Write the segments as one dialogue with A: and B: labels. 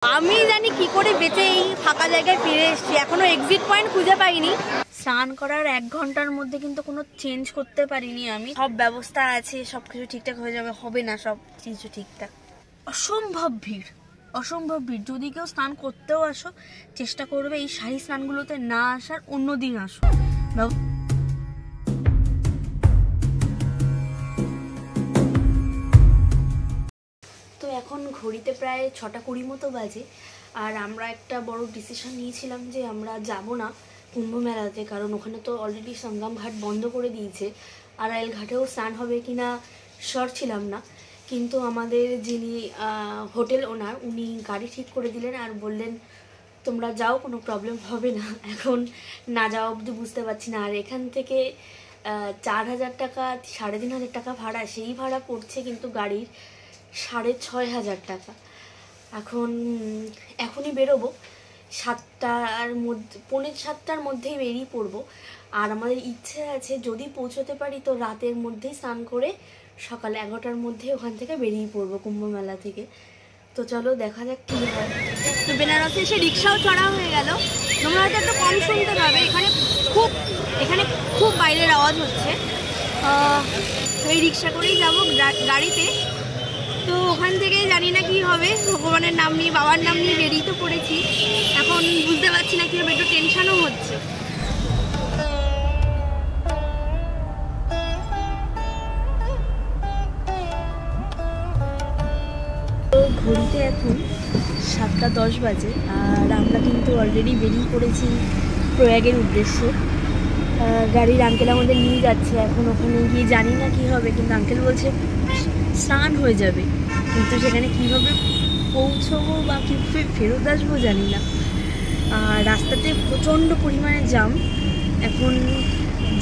A: আমি জানি কি করে বেঁচে এই ফাঁকা জায়গায় ফিরে এসেছি, এখনো এক্সিট পয়েন্ট খুঁজে পাইনি। স্নান করার 1 ঘন্টার মধ্যে কিন্তু কোনো চেঞ্জ করতে পারিনি আমি। সব ব্যবস্থা আছে, সবকিছু ঠিকঠাক হয়ে যাবে, হবে না সব কিছু ঠিকঠাক। অসম্ভব ভিড়, অসম্ভব ভিড়। যদি কেউ স্নান করতেও আসো, চেষ্টা করবে এই শাহী স্নানগুলোতে না আসার, অন্যদিন আসো। তো এখন ঘড়িতে প্রায় 6:20 মতো বাজে, আর আমরা একটা বড় ডিসিশন নিয়েছিলাম যে আমরা যাব না কুম্ভ মেলাতে, কারণ ওখানে তো অলরেডি সঙ্গম ঘাট বন্ধ করে দিয়েছে। আড়াইল ঘাটেও স্নান হবে কিনা শিওর ছিলাম না, কিন্তু আমাদের যিনি হোটেল ওনার, উনি গাড়ি ঠিক করে দিলেন আর বললেন তোমরা যাও, কোনো প্রবলেম হবে না। এখন না যাওয়া অবধি বুঝতে পারছি না। আর এখান থেকে 4,000 টাকা 3,500 টাকা ভাড়া, সেই ভাড়া পড়ছে কিন্তু গাড়ির 6,500 টাকা। এখনই বেরোবো, 7টার মধ্যে, 6:45টার মধ্যেই বেরিয়ে পড়বো। আর আমাদের ইচ্ছে আছে যদি পৌঁছতে পারি তো রাতের মধ্যেই স্নান করে সকাল 11টার মধ্যে ওখান থেকে বেরিয়ে পড়বো কুম্ভ মেলা থেকে। তো চলো দেখা যাক কী হয়। তো বেনারসে এসে রিক্সাও চড়া হয়ে গেল। তোমরা হয়তো একটু কম শুনতে পাবে, এখানে খুব বাইরের আওয়াজ হচ্ছে। এই রিক্সা করেই যাবো গাড়িতে। তো ওখান থেকে জানি না কি হবে, ভগবানের নাম নিয়ে, বাবার নাম নিয়ে বেরিয়ে তো পড়েছি। এখন বুঝতে পারছি না কি হবে, একটু টেনশনও হচ্ছে। তো ঘড়িতে এখন 7:10 বাজে, আর আমরা কিন্তু অলরেডি বেরিয়ে পড়েছি প্রয়াগের উদ্দেশ্যে। গাড়ির আঙ্কেল আমাদের নিয়ে যাচ্ছে। এখন ওখানে গিয়ে জানি না কি হবে, কিন্তু আঙ্কেল বলছে স্নান হয়ে যাবে, কিন্তু সেখানে কীভাবে পৌঁছবো বা কীভাবে ফেরত আসবো জানি না। আর রাস্তাতে প্রচণ্ড পরিমাণে জ্যাম। এখন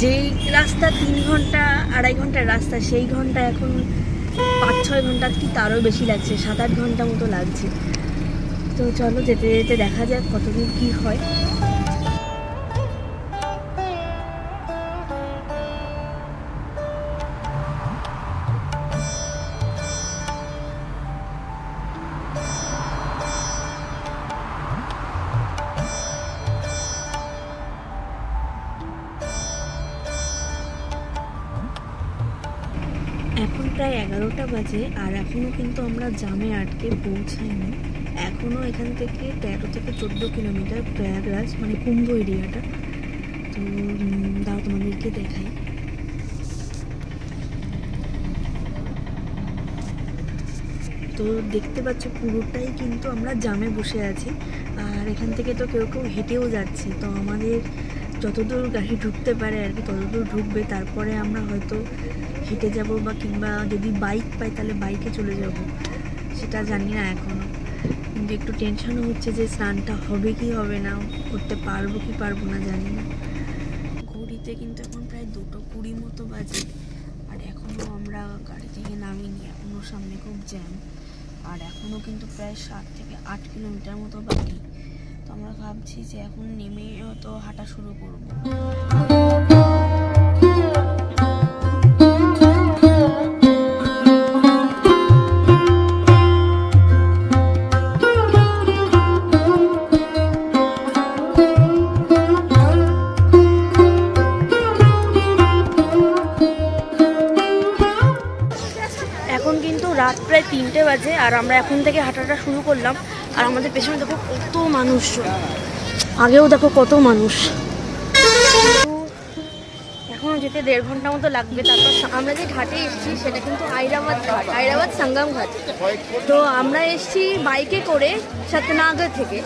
A: যেই রাস্তা 3 ঘন্টা 2.5 ঘন্টার রাস্তা, সেই ঘন্টা এখন 5-6 ঘন্টা কি তারও বেশি লাগছে, 7-8 ঘন্টা মতো লাগছে। তো চলো যেতে যেতে দেখা যাক কতদূর কী হয়। এখন প্রায় 11টা বাজে, আর এখনও কিন্তু আমরা জ্যামে আটকে পৌঁছাইনি। এখনও এখান থেকে 13 থেকে 14 কিলোমিটার প্রয়াগরাজ, মানে কুম্ভ এরিয়াটা। তো দাও তোমাদেরকে দেখাই। তো দেখতে পাচ্ছ পুরোটাই কিন্তু আমরা জ্যামে বসে আছি, আর এখান থেকে তো কেউ কেউ হেঁটেও যাচ্ছে। তো আমাদের যতদূর গাড়ি ঢুকতে পারে আর কি ততদূর ঢুকবে, তারপরে আমরা হয়তো হেঁটে যাব, বা কিংবা যদি বাইক পাই তাহলে বাইকে চলে যাব, সেটা জানি না এখনও। কিন্তু একটু টেনশনও হচ্ছে যে স্নানটা হবে কি হবে না, করতে পারবো কি পারবো না জানি না। ঘড়িতে কিন্তু এখন প্রায় 2:20 মতো বাজে, আর এখনও আমরা গাড়ি থেকে নামিনি। এখনও সামনে খুব জ্যাম, আর এখনও কিন্তু প্রায় 7 থেকে 8 কিলোমিটার মতো বাকি। তো আমরা ভাবছি যে এখন নেমে হয়তো হাঁটা শুরু করবো। এখন কিন্তু রাত প্রায় 3টে বাজে, আর আমরা এখন থেকে হাঁটাটা শুরু করলাম। আর আমাদের পেছনে দেখো কত মানুষ, আগেও দেখো কত মানুষ। এখনও যেতে 1.5 ঘন্টা মতো লাগবে। তারপর আমরা যে ঘাটে এসেছি সেটা কিন্তু আইরাবাদ ঘাট, আইরাবাদ সঙ্গম ঘাট। তো আমরা এসেছি বাইকে করে সত্যনাগর থেকে,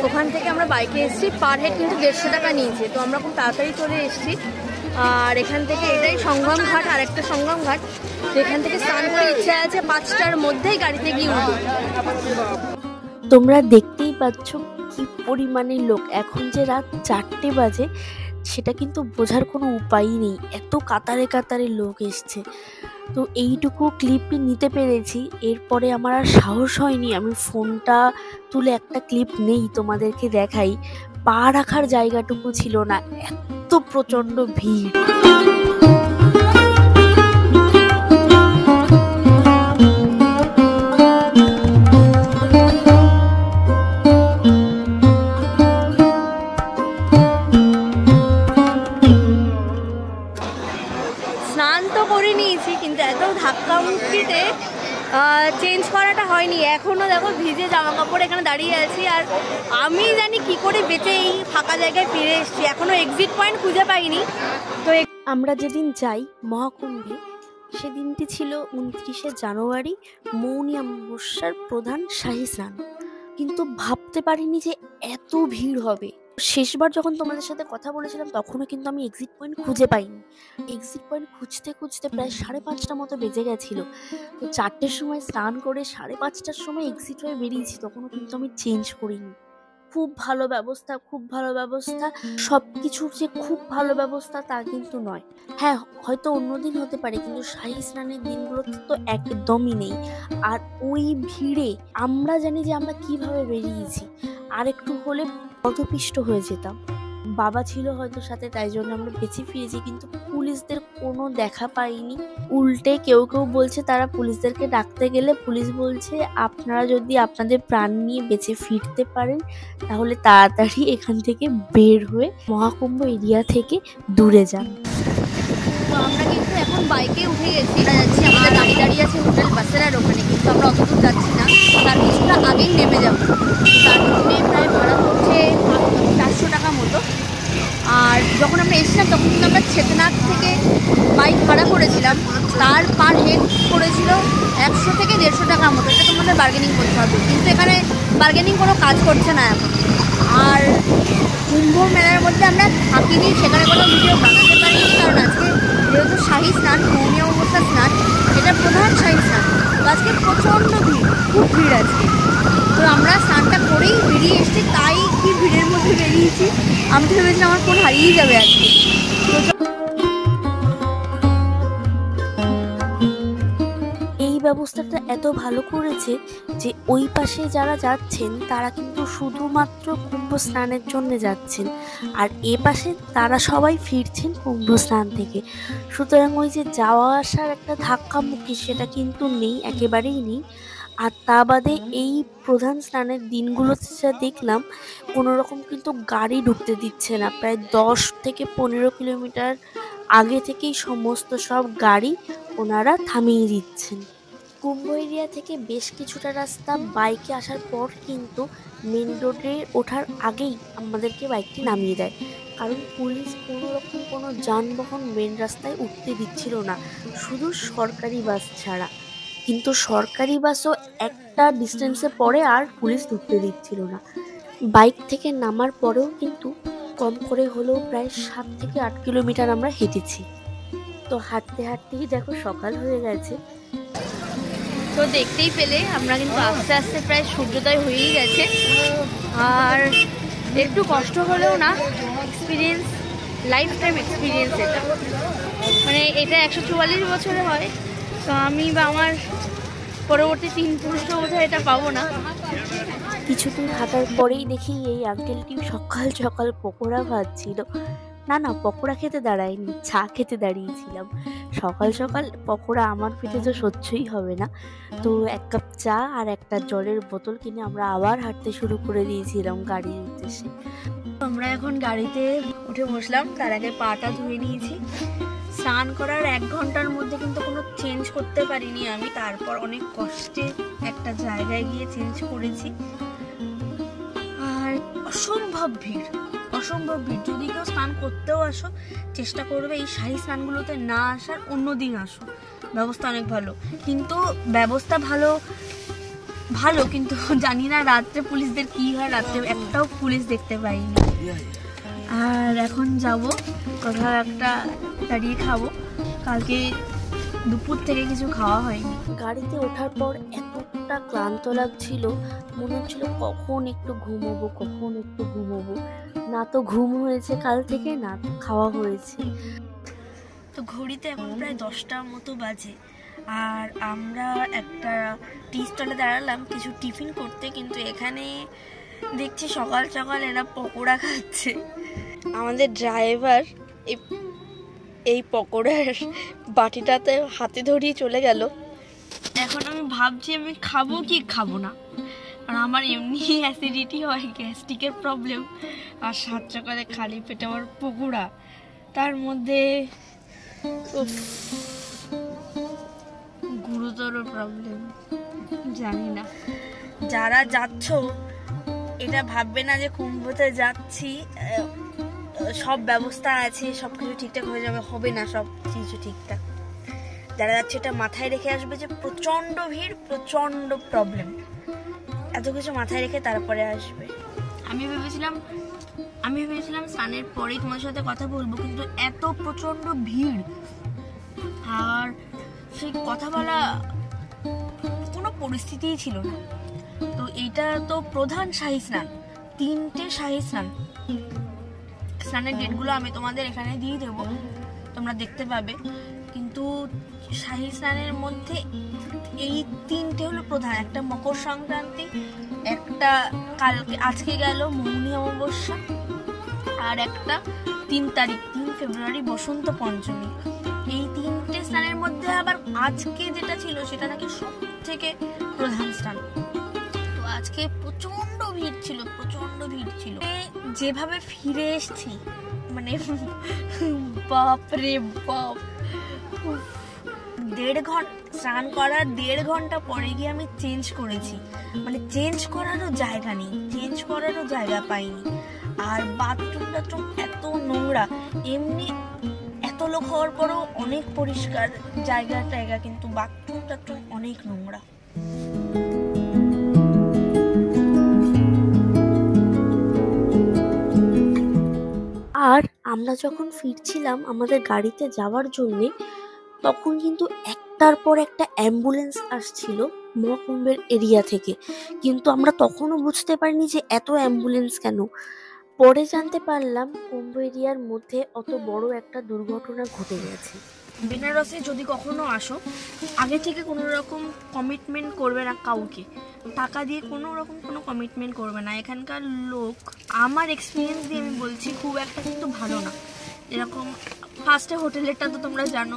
A: ওখান থেকে আমরা বাইকে এসেছি। পার হেড কিন্তু 150 টাকা নিয়েছে। তো আমরা খুব তাড়াতাড়ি চলে এসেছি। আর এখান থেকে এটাই সঙ্গম ঘাট, আর একটা সঙ্গম ঘাট। তো এখান থেকে স্নান করে ইচ্ছা আছে 5টার মধ্যেই গাড়িতে গিয়ে উঠবো। তোমরা দেখতেই পাচ্ছ কি পরিমাণে লোক। এখন যে রাত 4টে বাজে সেটা কিন্তু বোঝার কোনো উপায়ই নেই, এত কাতারে কাতারে লোক এসছে। তো এইটুকু ক্লিপ নিতে পেরেছি, এরপরে আমার আর সাহস হয়নি আমি ফোনটা তুলে একটা ক্লিপ নেই তোমাদেরকে দেখাই। পা রাখার জায়গাটুকু ছিল না, এত প্রচণ্ড ভিড়। করে এখানে দাঁড়িয়ে আছি, আর আমি জানি কি করে বেঁচে এই ফাঁকা জায়গায় ফিরে এসেছি। এখনো এক্সিট পয়েন্ট খুঁজে পাইনি। তো আমরা যেদিন যাই মহাকুম্ভে, সেদিনটি ছিল 29শে জানুয়ারি, মৌনী অমাবস্যার প্রধান শাহী স্নান। কিন্তু ভাবতে পারিনি যে এত ভিড় হবে। শেষবার যখন তোমাদের সাথে কথা বলেছিলাম তখনও কিন্তু আমি এক্সিট পয়েন্ট খুঁজে পাইনি। এক্সিট পয়েন্ট খুঁজতে খুঁজতে প্রায় 5:30 মতো বেজে গেছিল। তো 4টের সময় স্নান করে 5:30টার সময় এক্সিট হয়ে বেরিয়েছি, তখনও কিন্তু আমি চেঞ্জ করিনি। খুব ভালো ব্যবস্থা, খুব ভালো ব্যবস্থা। সবকিছুর যে খুব ভালো ব্যবস্থা তা কিন্তু নয়। হ্যাঁ, হয়তো অন্যদিন হতে পারে, কিন্তু শাহী স্নানের দিনগুলোতে তো একদমই নেই। আর ওই ভিড়ে আমরা জানি যে আমরা কিভাবে বেরিয়েছি, আর একটু হলে পথপিষ্ট হয়ে যেতাম। বাবা ছিল হয়তো সাথে, তাই জন্য আমরা বেঁচে ফিরেছি। কিন্তু পুলিশদের কোনো দেখা পাইনি। উল্টে কেউ কেউ বলছে তারা পুলিশদেরকে ডাকতে গেলে পুলিশ বলছে আপনারা যদি আপনাদের প্রাণ নিয়ে বেঁচে ফিরতে পারেন তাহলে তাড়াতাড়ি এখান থেকে বের হয়ে মহাকুম্ভ এরিয়া থেকে দূরে যান। তো আমরা কিন্তু এখন বাইকে উঠে গেছি, যাচ্ছি। আমাদের গাড়ি দাঁড়িয়ে আছে হোটেল বাসেরার ওখানে, কিন্তু আমরা অত দূর যাচ্ছি না, তার কিছুটা আগেই নেমে যাব। তার জন্যে প্রায় ভাড়া পড়ছে 400 টাকা মতো। আর যখন আমরা এসেছিলাম তখন কিন্তু আমরা চেতনাথ থেকে বাইক ভাড়া করেছিলাম, তার পার হেড পড়েছিল 100 থেকে 150 টাকা মতো। এটা তোমাদের বার্গেনিং করতে হবে, কিন্তু এখানে বার্গেনিং কোনো কাজ করছে না এখন। আর কুম্ভ মেলার মধ্যে আমরা থাকিনি, সেখানে কোনো ভিডিও বানাতে পারিনি, কারণ আজকে যেহেতু শাহী স্নান, মৌনী অমাবস্যা স্নান, এটা প্রধান শাহী স্নান। তো আজকে প্রচণ্ড ভিড়, খুব ভিড় আজকে। তো আমরা স্নানটা করেই বেরিয়ে এসেছি, তাই কি ভিড়ের মধ্যে বেরিয়েছি। আমি তো ভেবেছিলাম আমার ফোন হারিয়ে যাবে আজকে। এই ব্যবস্থাটা এত ভালো করেছে যে ওই পাশে যারা যাচ্ছেন তারা কিন্তু শুধুমাত্র কুম্ভ স্নানের জন্য যাচ্ছেন, আর এ পাশে তারা সবাই ফিরছেন কুম্ভ স্নান থেকে। সুতরাং ওই যে যাওয়া আসার একটা ধাক্কামুক্কি সেটা কিন্তু নেই, একেবারেই নেই। আর তা বাদে এই প্রধান স্নানের দিনগুলোতে যা দেখলাম, কোনোরকম কিন্তু গাড়ি ঢুকতে দিচ্ছে না। প্রায় 10 থেকে 15 কিলোমিটার আগে থেকেই সমস্ত সব গাড়ি ওনারা থামিয়ে দিচ্ছেন। কুম্ভ এরিয়া থেকে বেশ কিছুটা রাস্তা বাইকে আসার পর কিন্তু মেন রোডে ওঠার আগেই আমাদেরকে বাইকটি নামিয়ে দেয়, কারণ পুলিশ কোনোরকম কোনো যানবাহন মেন রাস্তায় উঠতে দিচ্ছিল না, শুধু সরকারি বাস ছাড়া। কিন্তু সরকারি বাসও একটা ডিস্টেন্সে পরে আর পুলিশ ঢুকতে দিচ্ছিল না। বাইক থেকে নামার পরেও কিন্তু কম করে হলেও প্রায় 7 থেকে 8 কিলোমিটার আমরা হেঁটেছি। তো হাঁটতে হাঁটতেই দেখো সকাল হয়ে গেছে। তো দেখতেই পেলে আমরা কিন্তু আস্তে আস্তে প্রায় সূর্যোদয় হয়েই গেছে। আর একটু কষ্ট হলেও না, এক্সপিরিয়েন্স, লাইফ টাইম এক্সপিরিয়েন্স এটা। মানে এটা 144 বছরে হয়, তো আমি বা আমার পরবর্তী 3 পুরুষও বোধহয় এটা পাবো না। কিছুদিন হাঁটার পরেই দেখি এই আঙ্কেলটি সকাল সকাল পকোড়া ভাজছিল। না না, পকোড়া খেতে দাঁড়ায়নি, চা খেতে দাঁড়িয়েছিলাম। সকাল সকাল পকোড়া আমার পেটে তো সহ্যই হবে না। তো 1 কাপ চা আর একটা জলের বোতল কিনে আমরা আবার হাঁটতে শুরু করে দিয়েছিলাম গাড়ির উদ্দেশ্যে। আমরা এখন গাড়িতে উঠে বসলাম, তার আগে পাটা ধুয়ে নিয়েছি। স্নান করার 1 ঘন্টার মধ্যে কিন্তু কোনো চেঞ্জ করতে পারিনি আমি, তারপর অনেক কষ্টে একটা জায়গায় গিয়ে চেঞ্জ করেছি। আর অসম্ভব ভিড়, অসম্ভব ভিড়। যদি কেউ স্নান করতেও আসো, চেষ্টা করবে এই শাহী স্নানগুলোতে না আসার, অন্য দিন আসো। ব্যবস্থা অনেক ভালো, কিন্তু ব্যবস্থা ভালো ভালো কিন্তু জানি না রাত্রে পুলিশদের কি হয়। রাত্রে একটাও পুলিশ দেখতে পাইনি। আর এখন যাব কোথাও একটা দাঁড়িয়ে খাবো, কালকে দুপুর থেকে কিছু খাওয়া হয়নি। গাড়িতে ওঠার পর এতটা ক্লান্ত লাগছিল, মনে হচ্ছিল কখন একটু ঘুমোবো, কখন একটু ঘুমোবো। না তো ঘুম হয়েছে কাল থেকে, না খাওয়া হয়েছে। তো ঘড়িতে এখন প্রায় 10টার মতো বাজে, আর আমরা একটা টি স্টলে দাঁড়ালাম কিছু টিফিন করতে। কিন্তু এখানে দেখছি সকাল সকাল এরা পকোড়া খাচ্ছে। আমাদের ড্রাইভার এই পকোড়ার বাটিটাতে হাতে ধরিয়ে চলে গেল। এখন আমি ভাবছি আমি খাবো কি খাবো না, আর আমার এমনি অ্যাসিডিটি হয়, গ্যাস্ট্রিকের প্রবলেম, আর 7 সকালে খালি পেটে আমার পকোড়া, তার মধ্যে গুরুতর প্রবলেম। জানি না,
B: যারা যাচ্ছ এটা ভাববে না যে কুম্ভতে যাচ্ছি সব ব্যবস্থা আছে, সবকিছু ঠিকঠাক হয়ে যাবে, হবে না সব কিছু ঠিকঠাক। যারা যাচ্ছে এটা মাথায় রেখে আসবে যে প্রচন্ড ভিড়, প্রচন্ড প্রবলেম, এত কিছু মাথায় রেখে তারপরে আসবে। আমি ভেবেছিলাম স্নানের পরেই তোমার সাথে কথা বলবো, কিন্তু এত প্রচন্ড ভিড় আর সেই কথা বলা কোনো পরিস্থিতিই ছিল না। তো এইটা তো প্রধান শাহী স্নান, 3টে শাহী স্নান। স্নানের ডেটগুলো আমি তোমাদের এখানে দিয়ে দেবো, তোমরা দেখতে পাবে। কিন্তু শাহী স্নানের মধ্যে এই 3টে হলো প্রধান। একটা মকর সংক্রান্তি, একটা কালকে আজকে গেল মৌনী অমাবস্যা, আর একটা 3 তারিখ 3 ফেব্রুয়ারি বসন্ত পঞ্চমী। এই 3টে স্নানের মধ্যে আবার আজকে যেটা ছিল সেটা নাকি সব থেকে প্রধান স্নান। তো আজকে প্রচন্ড ভিড় ছিল। যেভাবে ফিরে এসছি মানে বাপ রে বাপ, 1.5 ঘন্টা স্নান করার 1.5 ঘন্টা পরে গিয়ে আমি চেঞ্জ করেছি। মানে চেঞ্জ করারও জায়গা নেই, চেঞ্জ করারও জায়গা পাইনি। আর বাথরুম এত নোংরা, এমনি এত লোক হওয়ার পরও অনেক পরিষ্কার জায়গা, কিন্তু বাথরুম অনেক নোংরা।
A: আর আমরা যখন ফিরছিলাম আমাদের গাড়িতে যাওয়ার জন্যে, তখন কিন্তু একটার পর একটা অ্যাম্বুলেন্স আসছিল মহাকুম্ভের এরিয়া থেকে। কিন্তু আমরা তখনও বুঝতে পারিনি যে এত অ্যাম্বুলেন্স কেন। পরে জানতে পারলাম কুম্ভ এরিয়ার মধ্যে অত বড় একটা দুর্ঘটনা ঘটে গেছে।
B: বেনারসে যদি কখনো আসো, আগে থেকে কোনো রকম কমিটমেন্ট করবে না কাউকে, টাকা দিয়ে কোনো কমিটমেন্ট করবে না। এখানকার লোক, আমার এক্সপিরিয়েন্স দিয়ে আমি বলছি, খুব একটা কিন্তু ভালো না। এরকম ফার্স্টে হোটেলেরটা তো তোমরা জানো,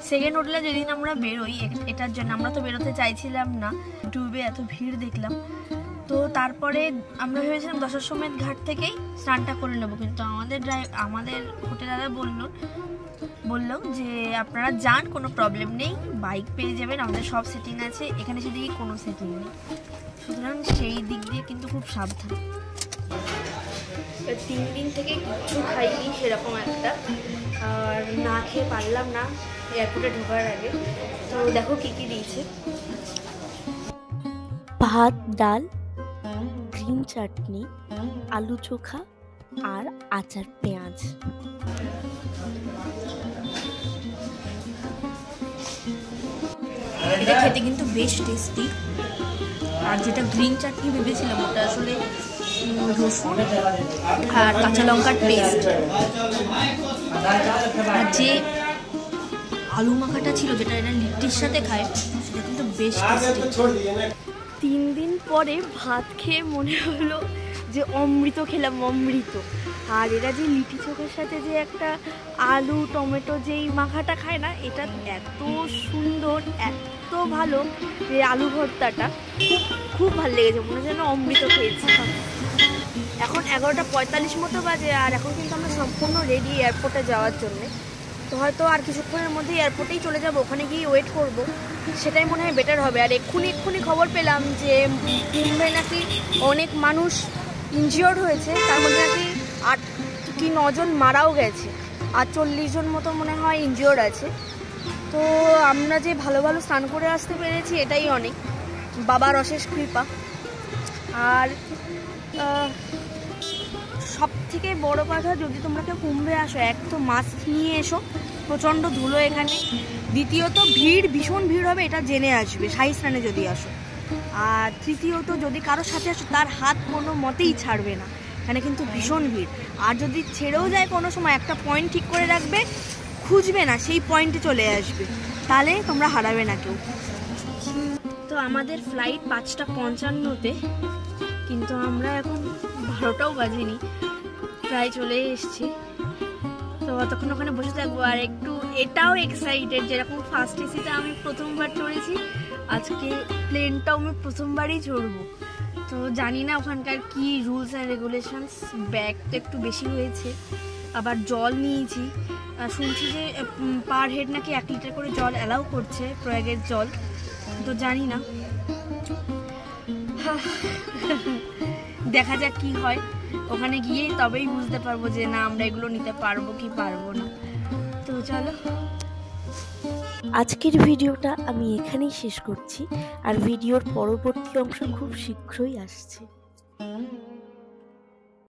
B: সেকেন্ড হোটেলে যেদিন আমরা বেরোই এটার জন্য, আমরা তো বেরোতে চাইছিলাম না, ইউটিউবে এত ভিড় দেখলাম। তো তারপরে আমরা ভেবেছিলাম দশাশ্বমেধ ঘাট থেকেই স্নানটা করে নেবো, কিন্তু আমাদের হোটেলারা বললো যে আপনারা যান, কোনো প্রবলেম নেই, বাইক পেয়ে যাবেন, আমাদের সব সেটিং আছে, এখানে সেদিকে কোনো সেটিং নেই। সুতরাং সেই দিক দিয়ে কিন্তু খুব সাবধান। 3 দিন থেকে কিচ্ছু খাইনি সেরকম একটা, আর না খেয়ে পারলাম না এয়ারপোর্টে ঢোকার আগে। তো দেখো কি দিয়েছে:
A: ভাত, ডাল, গ্রিন চাটনি, আলু চোখা আর আচার পেঁয়াজ।
B: এটা খেতে কিন্তু বেশ টেস্টি। আর যেটা গ্রিন চাটনি ভেবেছিলাম ওটা আসলে রসুন আর কাঁচা লঙ্কার পেস্ট। আর যে আলু মাখাটা ছিল, যেটা এরা লিট্টির সাথে খায়, সেটা কিন্তু বেশ টেস্টি।
A: 3 দিন পরে ভাত খেয়ে মনে হলো যে অমৃত খেলাম, অমৃত। আর এরা যে লিটি চোখের সাথে যে একটা আলু টমেটো যেই মাখাটা খায় না, এটা এত সুন্দর, এত ভালো, যে আলু ভর্তাটা খুব ভালো লেগেছে, মনে হয় যেন অমৃত খেয়েছি। এখন 11:45 মতো বাজে, আর এখন কিন্তু আমরা সম্পূর্ণ রেডি এয়ারপোর্টে যাওয়ার জন্যে। তো হয়তো আর কিছুক্ষণের মধ্যে এয়ারপোর্টেই চলে যাব, ওখানে গিয়ে ওয়েট করব, সেটাই মনে হয় বেটার হবে। আর এক্ষুনি খবর পেলাম যে কুম্ভে নাকি অনেক মানুষ ইনজিওর্ড হয়েছে, তার মধ্যে নাকি 8 কি 9 জন মারাও গেছে, আর 40 জন মতো মনে হয় ইনজিওর্ড আছে। তো আমরা যে ভালো স্নান করে আসতে পেরেছি, এটাই অনেক, বাবার অশেষ কৃপা। আর সব থেকে বড় কথা, যদি তোমরা কেউ কুম্ভে আসো, এক তো মাস্ক নিয়ে এসো, প্রচণ্ড ধুলো এখানে। দ্বিতীয়ত ভীষণ ভিড় হবে, এটা জেনে আসবে শাহী স্নানে যদি আসো। আর তৃতীয়ত, যদি কারোর সাথে আসো, তার হাত কোনো মতেই ছাড়বে না, এখানে কিন্তু ভীষণ ভিড়। আর যদি ছেড়েও যায় কোনো সময়, একটা পয়েন্ট ঠিক করে রাখবে, খুঁজবে না, সেই পয়েন্টে চলে আসবে, তাহলে তোমরা হারাবে না কেউ। তো আমাদের ফ্লাইট 5:55-তে, কিন্তু আমরা এখন 12টাও বাজেনি, প্রায় চলে এসেছি। তো ততক্ষণ ওখানে বসে থাকবো। আর একটু এটাও এক্সাইটেড, যেরকম ফার্স্ট এসিতে আমি প্রথমবার চড়েছি, আজকে প্লেনটাও আমি প্রথমবারই চড়বো। তো জানি না ওখানকার কি রুলস অ্যান্ড রেগুলেশনস। ব্যাগ তো একটু বেশি হয়েছে, আবার জল নিয়েছি, শুনছি যে পার হেড নাকি 1 লিটার করে জল অ্যালাউ করছে, প্রয়াগের জল। তো জানি না,
B: দেখা যাক কি হয়, ওখানে গিয়ে তবেই বুঝতে পারবো যে না আমরা এগুলো নিতে পারবো কি পারবো না। তো চলো,
C: আজকের ভিডিওটা আমি এখানেই শেষ করছি, আর ভিডিওর পরবর্তী অংশ খুব শীঘ্রই আসছে।